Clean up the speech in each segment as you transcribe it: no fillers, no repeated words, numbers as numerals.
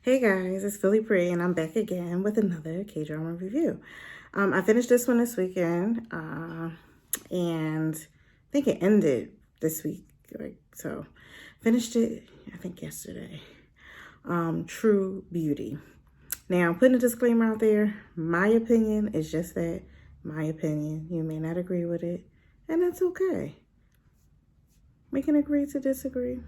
Hey guys, it's Philly Pre, and I'm back again with another K-drama review. I finished this one this weekend, and I think it ended this week. So, finished it I think yesterday. True Beauty. Now, putting a disclaimer out there, my opinion is just that, my opinion. You may not agree with it, and that's okay. We can agree to disagree.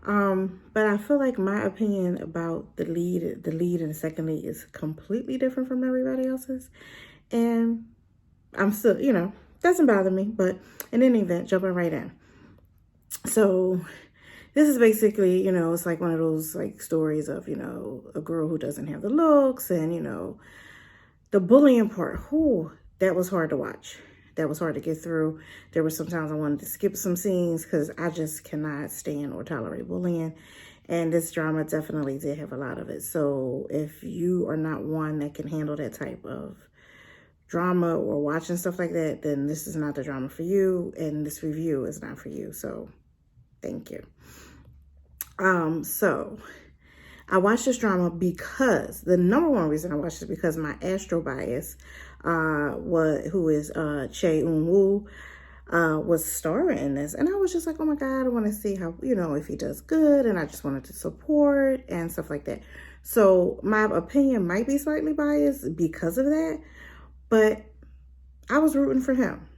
But I feel like my opinion about the lead and the second lead is completely different from everybody else's. And I'm still, doesn't bother me, but in any event, jumping right in. So this is basically, it's like one of those like stories of, a girl who doesn't have the looks and, the bullying part. That was hard to watch. That was hard to get through. There were some times I wanted to skip some scenes because I just cannot stand or tolerate bullying. And this drama definitely did have a lot of it. So if you are not one that can handle that type of drama or watching stuff like that, then this is not the drama for you. And this review is not for you. So thank you. So I watched this drama because the number one reason I watched it is because my astro bias, who is Chae Eun-woo, was starring in this, and I was just like, oh my god, I want to see how, if he does good, and I just wanted to support and stuff like that. So my opinion might be slightly biased because of that, but I was rooting for him.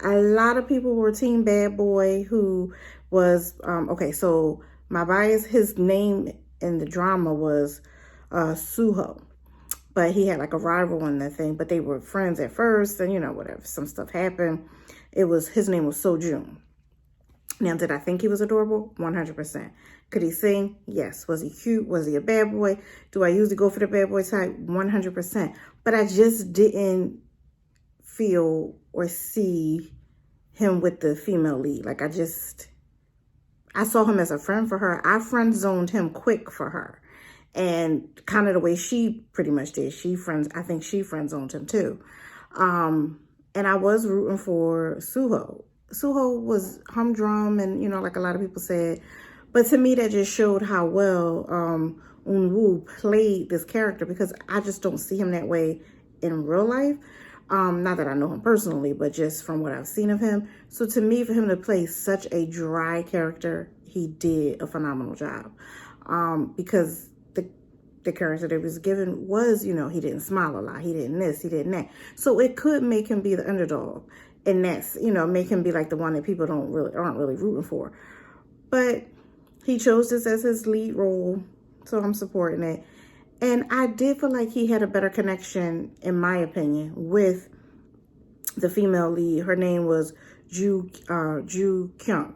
A lot of people were Team Bad Boy, who was okay. So my bias, his name in the drama was Suho, but he had like a rival in the thing, but they were friends at first, and whatever, some stuff happened. His name was Sojun. Now, did I think he was adorable? 100%. Could he sing? Yes. Was he cute? Was he a bad boy? Do I usually go for the bad boy type? 100%. But I just didn't feel or see him with the female lead. Like, I saw him as a friend for her. I friend zoned him quick for her. And kind of the way she pretty much did. I think she friend zoned him too. And I was rooting for Suho. Suho was humdrum and, like a lot of people said. But to me, that just showed how well Eun-woo played this character, because I just don't see him that way in real life. Not that I know him personally, but just from what I've seen of him. So to me, for him to play such a dry character, he did a phenomenal job. Because the character that was given was, he didn't smile a lot. He didn't this, he didn't that. So it could make him be the underdog. And that's, make him be like the one that people aren't really rooting for. But he chose this as his lead role, so I'm supporting it. And I did feel like he had a better connection, in my opinion, with the female lead. Her name was Ju Kyung.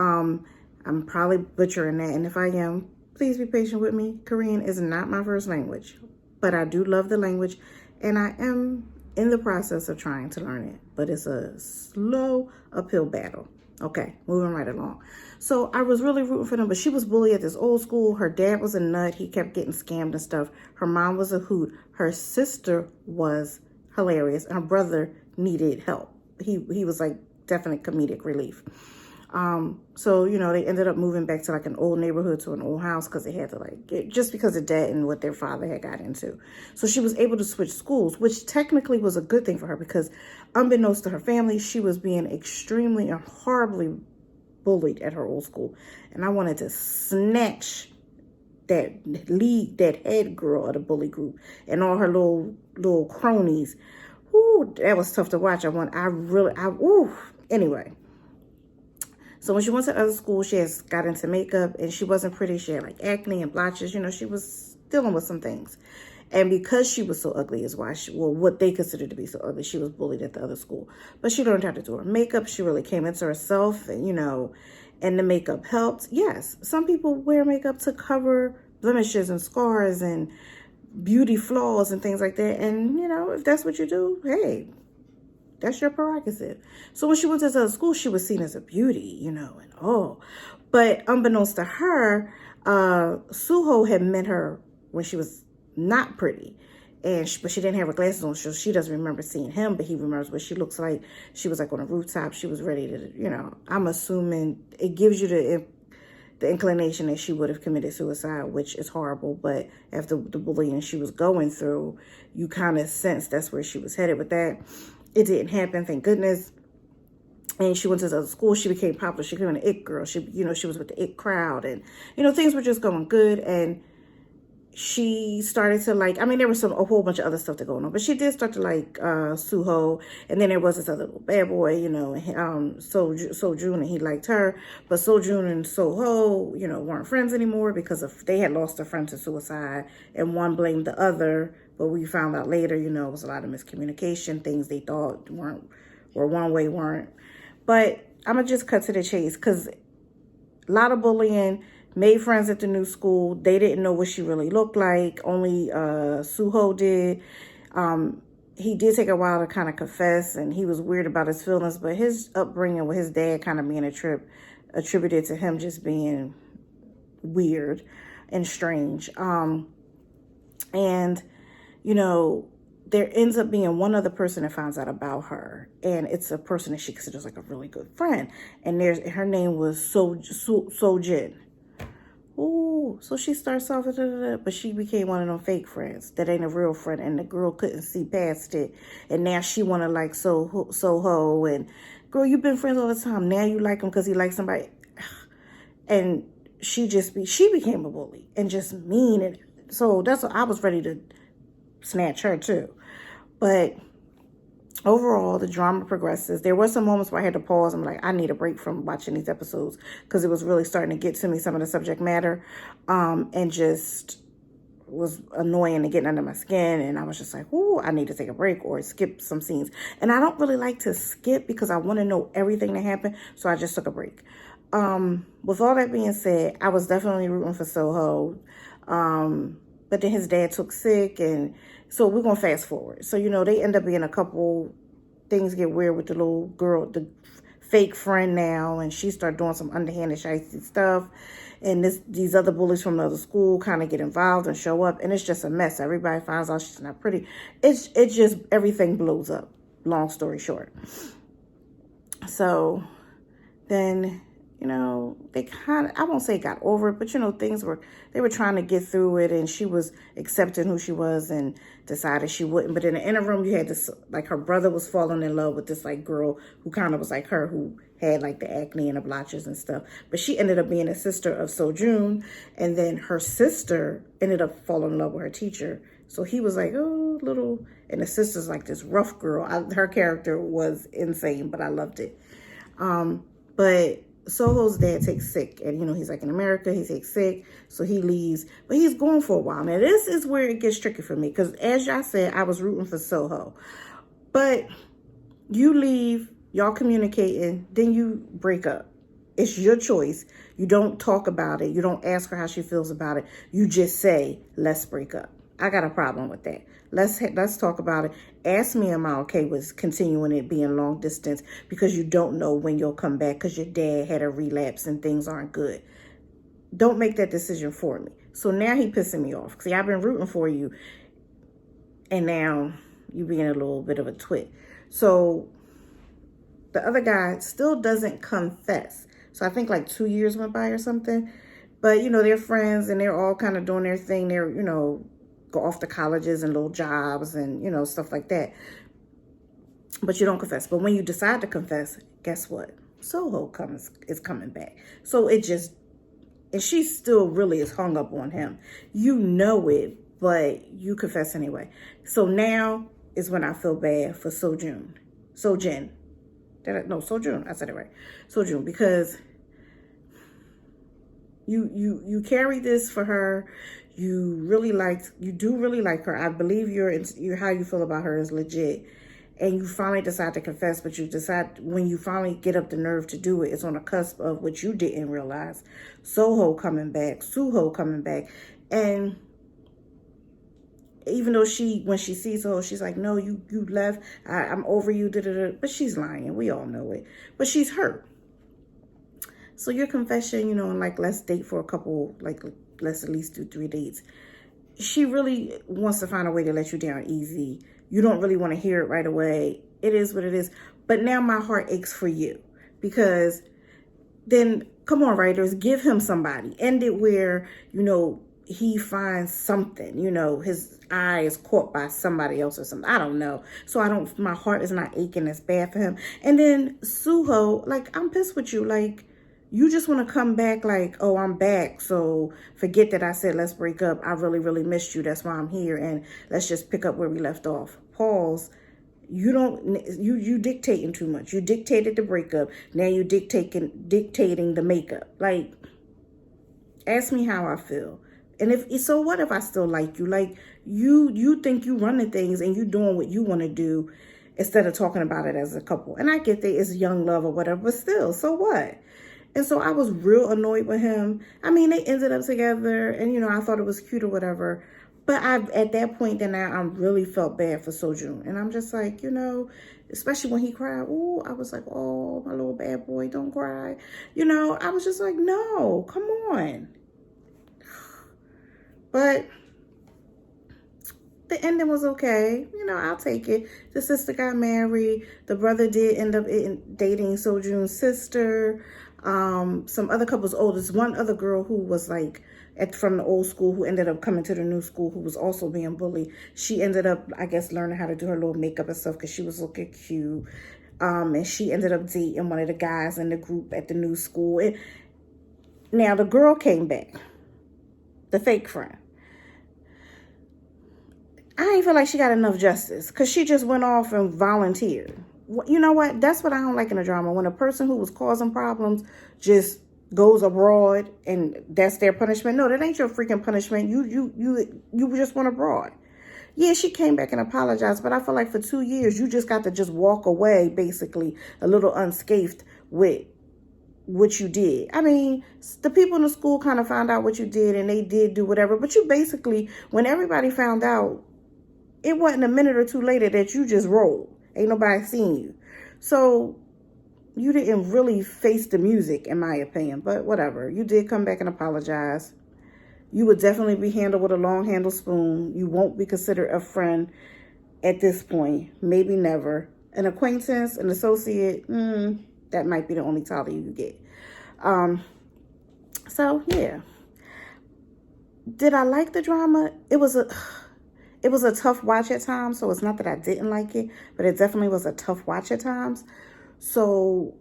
I'm probably butchering that, and if I am, please be patient with me. Korean is not my first language, but I do love the language, and I am in the process of trying to learn it, but it's a slow uphill battle. Okay, moving right along. So I was really rooting for them, but she was bullied at this old school. Her dad was a nut. He kept getting scammed and stuff. Her mom was a hoot. Her sister was hilarious, and her brother needed help. He was like definite comedic relief. So, they ended up moving back to like an old neighborhood, to an old house, because they had to just because of debt and what their father had got into. So she was able to switch schools, which technically was a good thing for her, because unbeknownst to her family, she was being extremely and horribly bullied at her old school. And I wanted to snatch that head girl of the bully group and all her little cronies. Ooh, that was tough to watch. Anyway. So when she went to other school, she got into makeup, and she wasn't pretty. She had like acne and blotches. She was dealing with some things. And because she was so ugly is why what they considered to be so ugly, she was bullied at the other school. But she learned how to do her makeup. She really came into herself, and, and the makeup helped. Yes, some people wear makeup to cover blemishes and scars and beauty flaws and things like that. And, if that's what you do, hey, that's your prerogative. So when she went to the school, she was seen as a beauty, But unbeknownst to her, Suho had met her when she was not pretty. But she didn't have her glasses on, so she doesn't remember seeing him, but he remembers what she looks like. She was like on a rooftop. She was ready to, I'm assuming it gives you the inclination that she would have committed suicide, which is horrible. But after the bullying she was going through, you kind of sense that's where she was headed with that. It didn't happen, thank goodness. And she went to the other school. She became popular. She became an it girl. She, she was with the it crowd, and things were just going good. And she started to like, there was a whole bunch of other stuff that going on, but she did start to like Suho, and then there was this other little bad boy, Sojun, and he liked her, but Sojun and Soho, weren't friends anymore because they had lost a friend to suicide, and one blamed the other. But we found out later, it was a lot of miscommunication. Things they thought were one way weren't. But I'm gonna just cut to the chase, because a lot of bullying. Made friends at the new school. They didn't know what she really looked like. Only Suho did. He did take a while to kind of confess, and he was weird about his feelings. But his upbringing with his dad kind of being attributed to him just being weird and strange. And there ends up being one other person that finds out about her, and it's a person that she considers like a really good friend. And her name was Sojin. Ooh, so she starts off with but she became one of them fake friends that ain't a real friend, and the girl couldn't see past it, and now she want to like Soho, and girl, you've been friends all the time, now you like him because he likes somebody. And she became a bully and just mean, and so that's what I was ready to snatch her too. But overall, the drama progresses. There were some moments where I had to pause. I'm like, I need a break from watching these episodes, because it was really starting to get to me, some of the subject matter, and just was annoying and getting under my skin. And I was just like, ooh, I need to take a break or skip some scenes. And I don't really like to skip because I want to know everything that happened. So I just took a break. With all that being said, I was definitely rooting for Soho. But then his dad took sick, and so we're going to fast forward. So, they end up being a couple, things get weird with the little girl, the fake friend now, and she started doing some underhanded shifty stuff. And these other bullies from the other school kind of get involved and show up, and it's just a mess. Everybody finds out she's not pretty. It's just, everything blows up, long story short. So then, they kind of, I won't say got over it, but, they were trying to get through it, and she was accepting who she was and decided she wouldn't. But in the interim, you had this, like, her brother was falling in love with this, like, girl who kind of was like her, who had, like, the acne and the blotches and stuff. But she ended up being a sister of Sojun, and then her sister ended up falling in love with her teacher. So he was like, oh, little, and the sister's like this rough girl. Her character was insane, but I loved it. But Soho's dad takes sick, and he's like in America, he takes sick, so he leaves, but he's gone for a while. Now this is where it gets tricky for me, because as y'all said, I was rooting for Soho, but you leave, y'all communicating, then you break up. It's your choice. You don't talk about it. You don't ask her how she feels about it. You just say, let's break up. I got a problem with that. Let's talk about it. Ask me, am I okay with continuing it being long distance, because you don't know when you'll come back, because your dad had a relapse and things aren't good. Don't make that decision for me. So now he pissing me off. See, I've been rooting for you, and now you being a little bit of a twit. So the other guy still doesn't confess. So I think like 2 years went by or something. But, they're friends, and they're all kind of doing their thing. They're, go off to colleges and little jobs and, stuff like that. But you don't confess. But when you decide to confess, guess what? Soho is coming back. So it just, and she still really is hung up on him. You know it, but you confess anyway. So now is when I feel bad for Sojin. Sojin. Sojun. I said it right. Sojun, because you carry this for her. You do really like her. I believe how you feel about her is legit. And you finally decide to confess, but you decide when you finally get up the nerve to do it, it's on the cusp of what you didn't realize. Soho coming back, Suho coming back. And even though when she sees Soho, she's like, no, you left. I'm over you. But she's lying. We all know it. But she's hurt. So your confession, and like, let's date for a couple, like, let's at least do 3 dates. She really wants to find a way to let you down easy. You don't really want to hear it right away. It is what it is. But now my heart aches for you, because then come on, writers, give him somebody. End it where, you know, he finds something, you know, his eye is caught by somebody else or something. I don't know. So my heart is not aching as bad for him. And then Suho, like, I'm pissed with you. Like, you just want to come back like, oh, I'm back. So forget that I said, let's break up. I really, really missed you. That's why I'm here. And let's just pick up where we left off. Pause. You dictating too much. You dictated the breakup. Now you dictating the makeup. Like, ask me how I feel. And so what if I still like you? Like, you think you running things and you doing what you want to do instead of talking about it as a couple. And I get that it's young love or whatever, but still, so what? And so I was real annoyed with him. I mean, they ended up together and, you know, I thought it was cute or whatever. But at that point, then I really felt bad for Sojun. And I'm just like, you know, especially when he cried. Oh, I was like, oh, my little bad boy, don't cry. You know, I was just like, no, come on. But the ending was okay. You know, I'll take it. The sister got married. The brother did end up dating Sojun's sister. Some other couples. Oh, there's one other girl who was like from the old school who ended up coming to the new school who was also being bullied. She ended up, I guess, learning how to do her little makeup and stuff because she was looking cute. And she ended up dating one of the guys in the group at the new school. Now the girl came back, the fake friend. I ain't feel like she got enough justice because she just went off and volunteered. You know what? That's what I don't like in a drama. When a person who was causing problems just goes abroad and that's their punishment. No, that ain't your freaking punishment. You just went abroad. Yeah, she came back and apologized, but I feel like for 2 years, you just got to just walk away, basically, a little unscathed with what you did. I mean, the people in the school kind of found out what you did and they did do whatever, but you basically, when everybody found out, it wasn't a minute or two later that you just rolled. Ain't nobody seen you. So you didn't really face the music, in my opinion, but whatever. You did come back and apologize. You would definitely be handled with a long handle spoon. You won't be considered a friend at this point. Maybe never. An acquaintance, an associate, that might be the only title you get. So, yeah. Did I like the drama? It was a tough watch at times, so it's not that I didn't like it, but it definitely was a tough watch at times. So,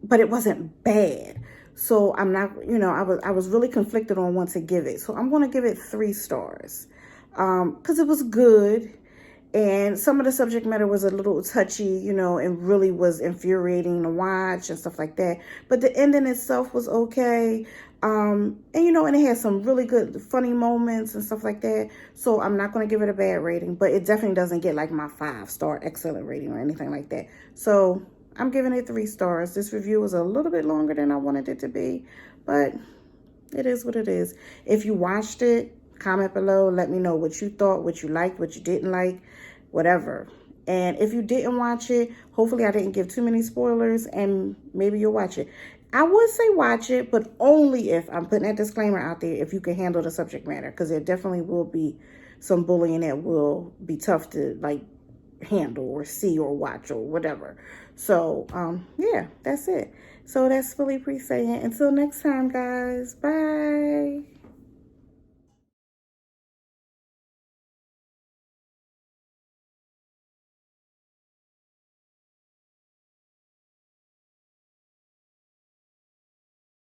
but it wasn't bad. So I'm not, you know, I was really conflicted on what to give it. So I'm going to give it 3 stars because it was good. And some of the subject matter was a little touchy, you know, and really was infuriating to watch and stuff like that. But the ending itself was okay. And, you know, and it had some really good funny moments and stuff like that. So I'm not going to give it a bad rating, but it definitely doesn't get like my 5-star excellent rating or anything like that. So I'm giving it 3 stars. This review was a little bit longer than I wanted it to be, but it is what it is. If you watched it, comment below. Let me know what you thought, what you liked, what you didn't like, whatever. And if you didn't watch it, hopefully I didn't give too many spoilers and maybe you'll watch it. I would say watch it, but only if, I'm putting that disclaimer out there, if you can handle the subject matter, because there definitely will be some bullying that will be tough to like handle or see or watch or whatever. So, yeah, that's it. So that's Philly Pre saying, until next time, guys. Bye.